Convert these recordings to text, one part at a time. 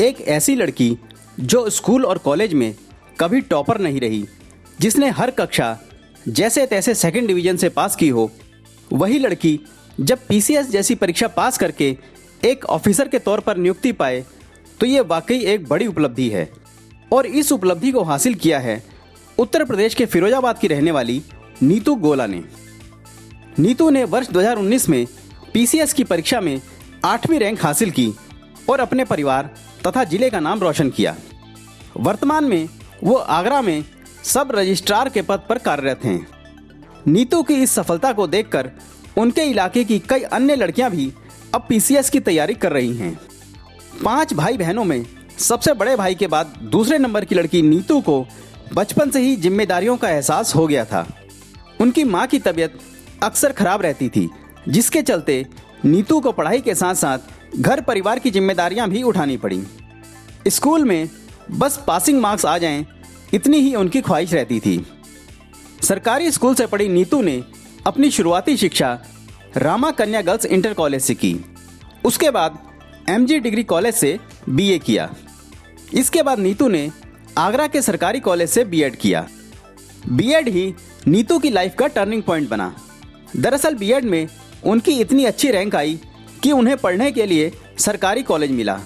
एक ऐसी लड़की जो स्कूल और कॉलेज में कभी टॉपर नहीं रही, जिसने हर कक्षा जैसे तैसे सेकंड डिवीजन से पास की हो, वही लड़की जब पीसीएस जैसी परीक्षा पास करके एक ऑफिसर के तौर पर नियुक्ति पाए तो ये वाकई एक बड़ी उपलब्धि है। और इस उपलब्धि को हासिल किया है उत्तर प्रदेश के फिरोजाबाद की रहने वाली नीतू गोला ने। नीतू ने वर्ष 2019 में पीसीएस की परीक्षा में 8वीं रैंक हासिल की और अपने परिवार तथा जिले का नाम रोशन किया। वर्तमान में वो आगरा में सब रजिस्ट्रार के पद पर कार्यरत हैं। नीतू की इस सफलता को देखकर उनके इलाके की कई अन्य लड़कियां भी अब पीसीएस की तैयारी कर रही हैं। 5 भाई बहनों में सबसे बड़े भाई के बाद दूसरे नंबर की लड़की नीतू को बचपन से ही जिम्मेदारियों का एहसास हो गया था। उनकी मां की तबीयत अक्सर खराब रहती थी, जिसके चलते नीतू को पढ़ाई के साथ साथ घर परिवार की जिम्मेदारियां भी उठानी पड़ी। स्कूल में बस पासिंग मार्क्स आ जाएं, इतनी ही उनकी ख्वाहिश रहती थी। सरकारी स्कूल से पढ़ी नीतू ने अपनी शुरुआती शिक्षा रामा कन्या गर्ल्स इंटर कॉलेज से की। उसके बाद एमजी डिग्री कॉलेज से बीए किया। इसके बाद नीतू ने आगरा के सरकारी कॉलेज से बीएड किया। बीएड ही नीतू की लाइफ का टर्निंग पॉइंट बना। दरअसल बीएड में उनकी इतनी अच्छी रैंक आई कि उन्हें पढ़ने के लिए सरकारी कॉलेज मिला।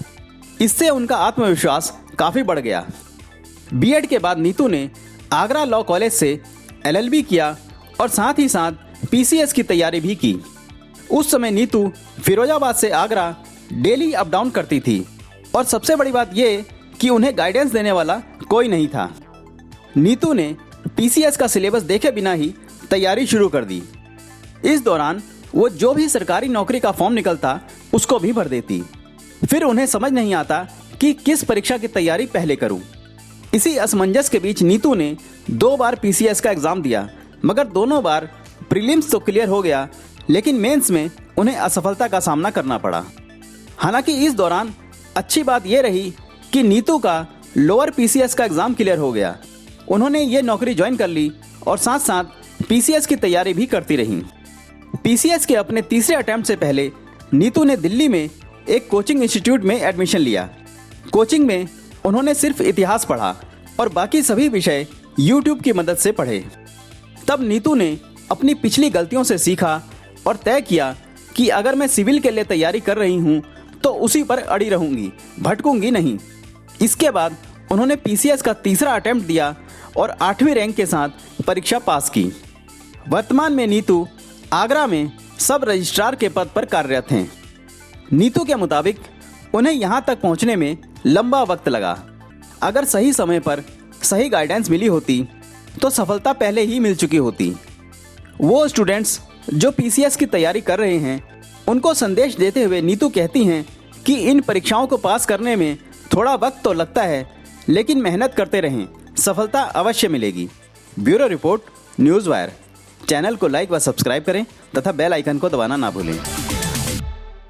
इससे उनका आत्मविश्वास काफ़ी बढ़ गया। बीएड के बाद नीतू ने आगरा लॉ कॉलेज से एलएलबी किया और साथ ही साथ पीसीएस की तैयारी भी की। उस समय नीतू फिरोजाबाद से आगरा डेली अप डाउन करती थी और सबसे बड़ी बात यह कि उन्हें गाइडेंस देने वाला कोई नहीं था। नीतू ने पीसीएस का सिलेबस देखे बिना ही तैयारी शुरू कर दी। इस दौरान वो जो भी सरकारी नौकरी का फॉर्म निकलता उसको भी भर देती। फिर उन्हें समझ नहीं आता कि किस परीक्षा की तैयारी पहले करूं। इसी असमंजस के बीच नीतू ने 2 बार पीसीएस का एग्ज़ाम दिया, मगर दोनों बार प्रीलिम्स तो क्लियर हो गया, लेकिन मेंस में उन्हें असफलता का सामना करना पड़ा। हालांकि इस दौरान अच्छी बात यह रही कि नीतू का लोअर पीसीएस का एग्ज़ाम क्लियर हो गया। उन्होंने ये नौकरी ज्वाइन कर ली और साथ साथ पीसीएस की तैयारी भी करती रहीं। पीसीएस के अपने तीसरे अटेम्प्ट से पहले नीतू ने दिल्ली में एक कोचिंग इंस्टीट्यूट में एडमिशन लिया। कोचिंग में उन्होंने सिर्फ इतिहास पढ़ा और बाकी सभी विषय यूट्यूब की मदद से पढ़े। तब नीतू ने अपनी पिछली गलतियों से सीखा और तय किया कि अगर मैं सिविल के लिए तैयारी कर रही हूँ तो उसी पर अड़ी रहूँगी, भटकूंगी नहीं। इसके बाद उन्होंने पीसीएस का तीसरा अटेम्प्ट दिया और 8वीं रैंक के साथ परीक्षा पास की। वर्तमान में नीतू आगरा में सब रजिस्ट्रार के पद पर कार्यरत हैं। नीतू के मुताबिक उन्हें यहाँ तक पहुँचने में लंबा वक्त लगा। अगर सही समय पर सही गाइडेंस मिली होती तो सफलता पहले ही मिल चुकी होती। वो स्टूडेंट्स जो पीसीएस की तैयारी कर रहे हैं उनको संदेश देते हुए नीतू कहती हैं कि इन परीक्षाओं को पास करने में थोड़ा वक्त तो लगता है, लेकिन मेहनत करते रहें, सफलता अवश्य मिलेगी। Bureau report, news wire. Channel को लाइक व सब्सक्राइब करें तथा बेल आइकन को दबाना ना भूलें।